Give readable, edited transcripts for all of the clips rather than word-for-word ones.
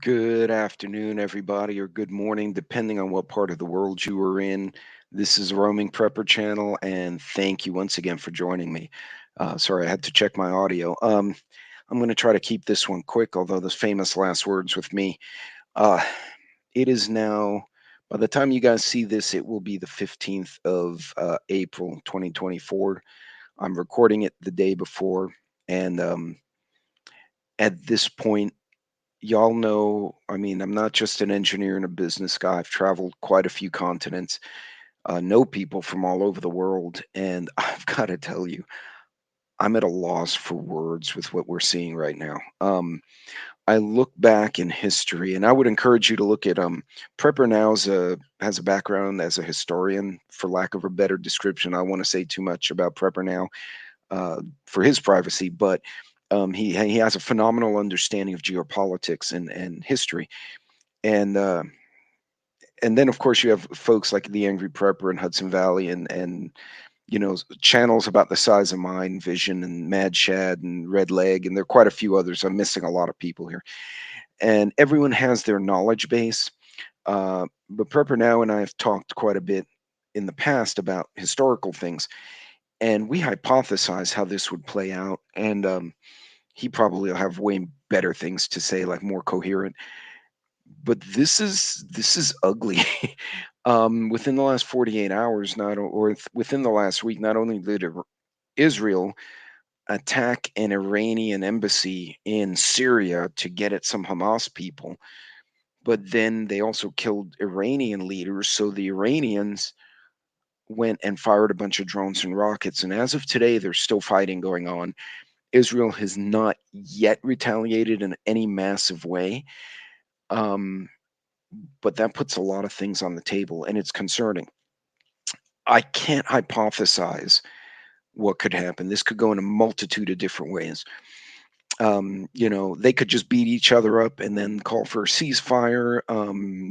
Good afternoon, everybody, or good morning, depending on what part of the world you are in. This is Roaming Prepper Channel, and thank you once again for joining me. Sorry, I had to check my audio. I'm going to try to keep this one quick, although those famous last words with me. Uh, it is now, by the time you guys see this, it will be the 15th of April, 2024. I'm recording it the day before, and at this point, y'all know, I mean, I'm not just an engineer and a business guy. I've traveled quite a few continents, know people from all over the world, and I've got to tell you, I'm at a loss for words with what we're seeing right now. I look back in history, and I would encourage you to look at Prepper now has a background as a historian. For lack of a better description, I want to say too much about Prepper now for his privacy, but he has a phenomenal understanding of geopolitics and history, and uh, and then of course you have folks like the Angry Prepper in Hudson Valley, and channels about the size of mine, Vision and Mad Shad and Red Leg, and there are quite a few others. I'm missing a lot of people here, and everyone has their knowledge base. But Prepper now and I have talked quite a bit in the past about historical things, and we hypothesize how this would play out, and he probably will have way better things to say, like more coherent. But this is ugly. Within the last 48 hours, within the last week, not only did Israel attack an Iranian embassy in Syria to get at some Hamas people, but then they also killed Iranian leaders. So the Iranians went and fired a bunch of drones and rockets. And as of today, there's still fighting going on. Israel has not yet retaliated in any massive way. Um, but that puts a lot of things on the table, and it's concerning. I can't hypothesize what could happen. This could go in a multitude of different ways. They could just beat each other up and then call for a ceasefire.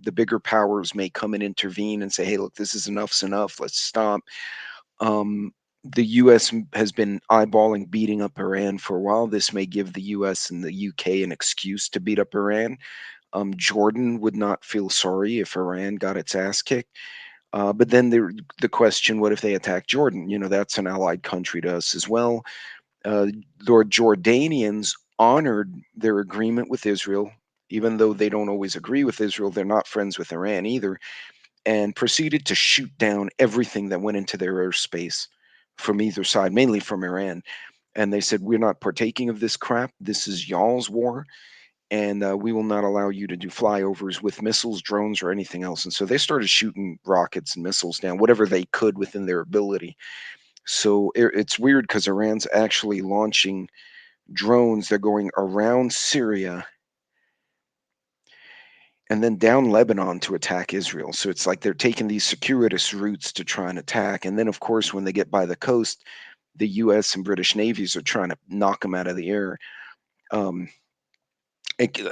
The bigger powers may come and intervene and say, "Hey, look, this is enough's enough. Let's stop." Um, the U.S. has been eyeballing beating up Iran for a while. This may give the U.S. and the UK an excuse to beat up Iran. Jordan would not feel sorry if Iran got its ass kicked. But then the question, what if they attack Jordan? That's an allied country to us as well. The Jordanians honored their agreement with Israel, even though they don't always agree with Israel. They're not friends with Iran either, and proceeded to shoot down everything that went into their airspace from either side, mainly from Iran. And they said, "We're not partaking of this crap. This is y'all's war, and we will not allow you to do flyovers with missiles, drones, or anything else." And so they started shooting rockets and missiles down, whatever they could within their ability. So it's weird because Iran's actually launching drones. They're going around Syria and then down Lebanon to attack Israel. So it's like they're taking these circuitous routes to try and attack. And then, of course, when they get by the coast, the U.S. and British navies are trying to knock them out of the air. Um,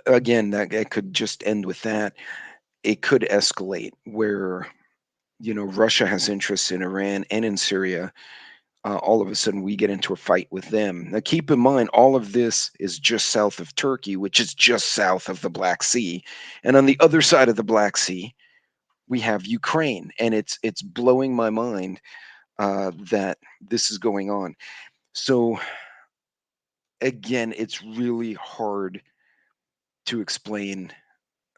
Again, that could just end with that. It could escalate where Russia has interests in Iran and in Syria. All of a sudden, we get into a fight with them. Now, keep in mind, all of this is just south of Turkey, which is just south of the Black Sea, and on the other side of the Black Sea, we have Ukraine, and it's blowing my mind that this is going on. So again, it's really hard to explain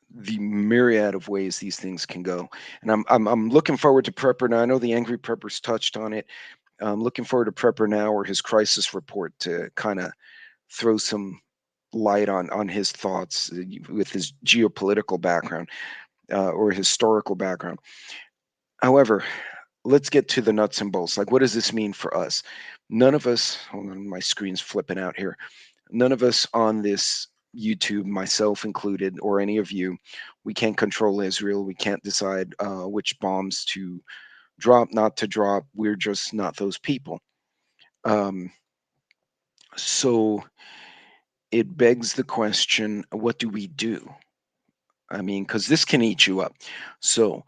the myriad of ways these things can go. And I'm looking forward to Prepper now. I know the Angry Preppers touched on it. I'm looking forward to Prepper now or his crisis report to kind of throw some light on his thoughts with his geopolitical background or historical background. However, let's get to the nuts and bolts. Like, what does this mean for us? None of us, hold on, my screen's flipping out here. None of us on this YouTube, myself included, or any of you, we can't control Israel. We can't decide which bombs to drop, not to drop. We're just not those people. Um, so it begs the question, what do we do? I mean, because this can eat you up. So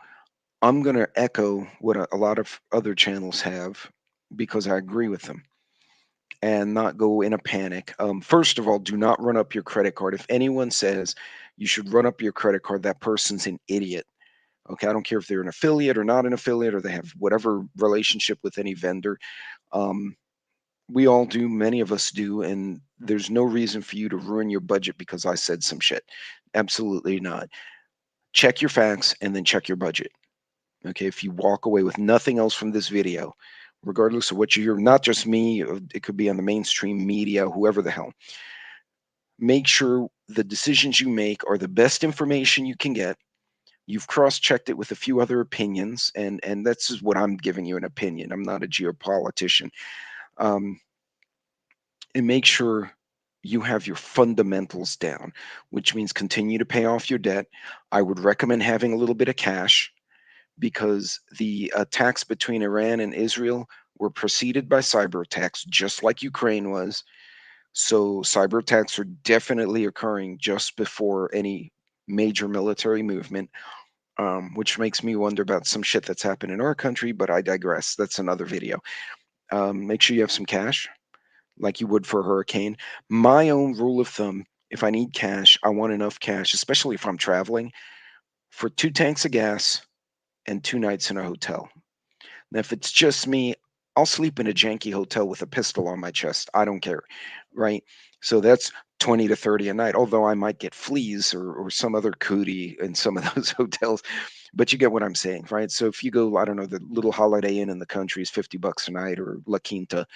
I'm going to echo what a lot of other channels have because I agree with them and not go in a panic. First of all, do not run up your credit card. If anyone says you should run up your credit card. That person's an idiot. Okay, I don't care if they're an affiliate or not an affiliate, or they have whatever relationship with any vendor. Um, we all do, many of us do, and there's no reason for you to ruin your budget because I said some shit. Absolutely not. Check your facts and then check your budget. Okay, if you walk away with nothing else from this video, regardless of what you hear, not just me, it could be on the mainstream media, whoever the hell, make sure the decisions you make are the best information you can get. You've cross-checked it with a few other opinions, and that's what I'm giving you, an opinion. I'm not a geopolitician. Um, and make sure you have your fundamentals down, which means continue to pay off your debt. I would recommend having a little bit of cash because the attacks between Iran and Israel were preceded by cyber attacks, just like Ukraine was. So cyber attacks are definitely occurring just before any major military movement, which makes me wonder about some shit that's happened in our country, but I digress. That's another video. Make sure you have some cash like you would for a hurricane. My own rule of thumb, if I need cash, I want enough cash, especially if I'm traveling, for 2 tanks of gas and 2 nights in a hotel. Now, if it's just me, I'll sleep in a janky hotel with a pistol on my chest. I don't care, right? So that's 20 to 30 a night, although I might get fleas or some other cootie in some of those hotels. But you get what I'm saying, right? So if you go, I don't know, the little Holiday Inn in the country is $50 a night, or La Quinta,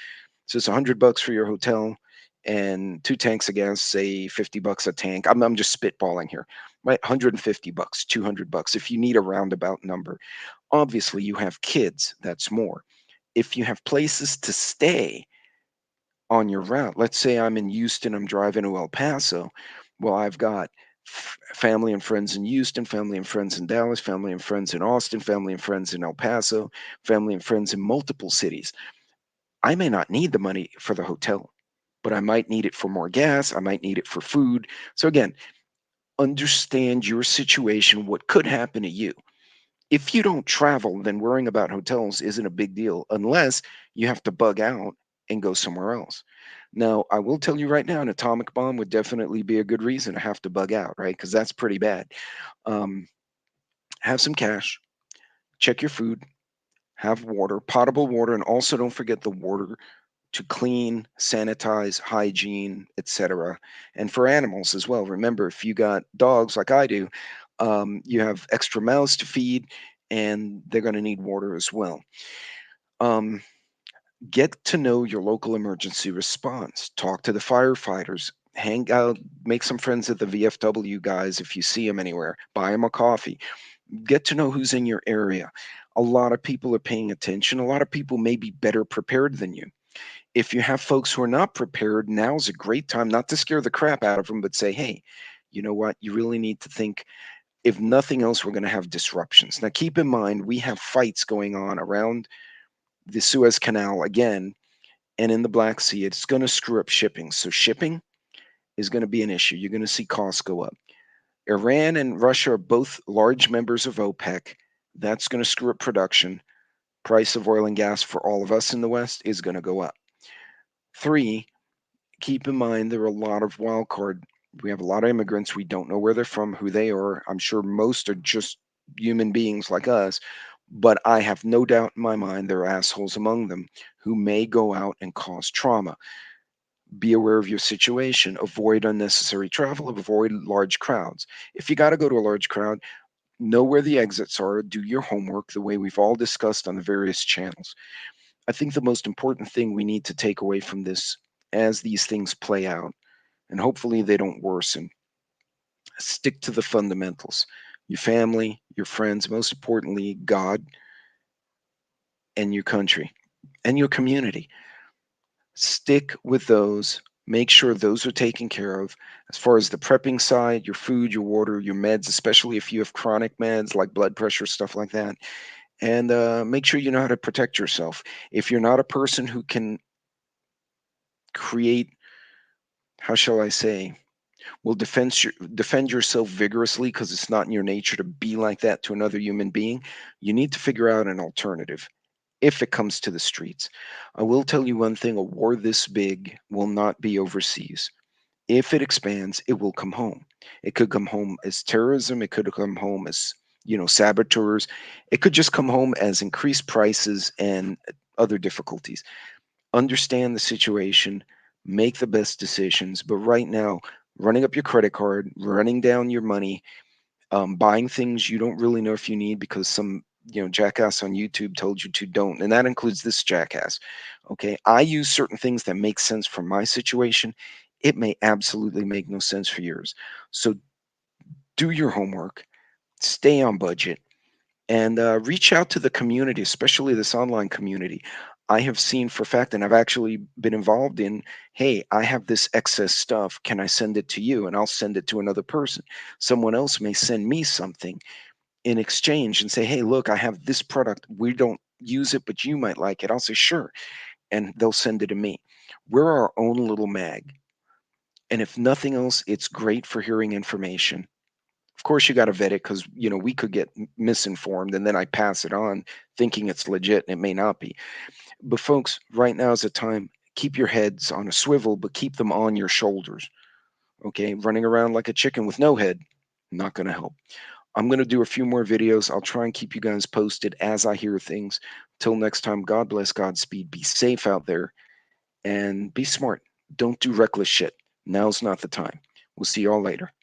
so it's $100 for your hotel and 2 tanks of gas, say $50 a tank. I'm just spitballing here, right? $150, $200 if you need a roundabout number. Obviously, you have kids, that's more. If you have places to stay on your route, let's say I'm in Houston, I'm driving to El Paso. Well, I've got family and friends in Houston, family and friends in Dallas, family and friends in Austin, family and friends in El Paso, family and friends in multiple cities. I may not need the money for the hotel, but I might need it for more gas. I might need it for food. So, again, understand your situation, what could happen to you. If you don't travel, then worrying about hotels isn't a big deal unless you have to bug out and go somewhere else. Now, I will tell you right now, an atomic bomb would definitely be a good reason to have to bug out, right? Because that's pretty bad. Um, have some cash, check your food, have water, potable water, and also don't forget the water to clean, sanitize, hygiene, etc. And for animals as well. Remember, if you got dogs like I do, you have extra mouths to feed, and they're going to need water as well. Um, get to know your local emergency response. Talk to the firefighters. Hang out, make some friends at the VFW guys if you see them anywhere. Buy them a coffee. Get to know who's in your area. A lot of people are paying attention. A lot of people may be better prepared than you. If you have folks who are not prepared, now's a great time not to scare the crap out of them, but say, hey, you know what? You really need to think. If nothing else, we're going to have disruptions. Now, keep in mind, we have fights going on around the Suez Canal again and in the Black Sea. It's going to screw up shipping. So, shipping is going to be an issue. You're going to see costs go up. Iran and Russia are both large members of OPEC. That's going to screw up production. Price of oil and gas for all of us in the West is going to go up. Three, keep in mind there are a lot of wild card. We have a lot of immigrants. We don't know where they're from, who they are. I'm sure most are just human beings like us, but I have no doubt in my mind there are assholes among them who may go out and cause trauma. Be aware of your situation. Avoid unnecessary travel. Avoid large crowds. If you got to go to a large crowd, know where the exits are. Do your homework the way we've all discussed on the various channels. I think the most important thing we need to take away from this as these things play out, and hopefully they don't worsen, stick to the fundamentals. Your family, your friends, most importantly, God and your country and your community. Stick with those. Make sure those are taken care of. As far as the prepping side, your food, your water, your meds, especially if you have chronic meds like blood pressure, stuff like that. And make sure you know how to protect yourself. If you're not a person who can create, how shall I say, will defend yourself vigorously because it's not in your nature to be like that to another human being, you need to figure out an alternative if it comes to the streets. I will tell you one thing: a war this big will not be overseas. If it expands, it will come home. It could come home as terrorism. It could come home as, saboteurs. It could just come home as increased prices and other difficulties. Understand the situation, make the best decisions. But right now, running up your credit card, running down your money, buying things you don't really know if you need because some jackass on YouTube told you to, don't, and that includes this jackass. Okay, I use certain things that make sense for my situation. It may absolutely make no sense for yours. So do your homework, stay on budget, and reach out to the community, especially this online community. I have seen for a fact, and I've actually been involved in, hey, I have this excess stuff. Can I send it to you? And I'll send it to another person. Someone else may send me something in exchange and say, hey, look, I have this product. We don't use it, but you might like it. I'll say, sure. And they'll send it to me. We're our own little mag. And if nothing else, it's great for hearing information. Of course, you got to vet it because, we could get misinformed and then I pass it on thinking it's legit and it may not be. But, folks, right now is the time. Keep your heads on a swivel, but keep them on your shoulders. Okay. Running around like a chicken with no head, not going to help. I'm going to do a few more videos. I'll try and keep you guys posted as I hear things. Till next time, God bless, Godspeed. Be safe out there and be smart. Don't do reckless shit. Now's not the time. We'll see y'all later.